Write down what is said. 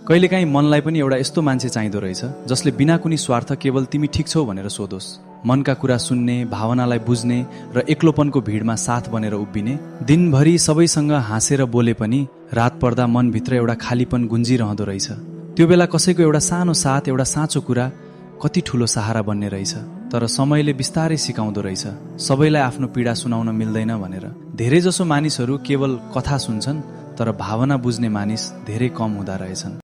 कहिलेकाहीँ मनलाई पनि एउटा यस्तो मान्छे चाहिँदो रहेछ जसले बिना कुनै स्वार्थ केवल तिमी ठिक छौ भनेर सोधोस्, मनका कुरा सुन्ने, भावनालाई बुझ्ने र एक्लोपनको भिडमा साथ बनेर उभिने। दिनभरि सबैसँग हाँसेर बोले पनि रात पर्दा मनभित्र एउटा खालीपन गुन्जिरहँदो रहेछ। त्यो बेला कसैको एउटा सानो साथ, एउटा साँचो कुरा कति ठुलो सहारा बन्ने रहेछ। तर समयले बिस्तारै सिकाउँदो रहेछ सबैलाई आफ्नो पीडा सुनाउन मिल्दैन भनेर। धेरै जसो मानिसहरू केवल कथा सुन्छन्, तर भावना बुझ्ने मानिस धेरै कम हुँदा रहेछन्।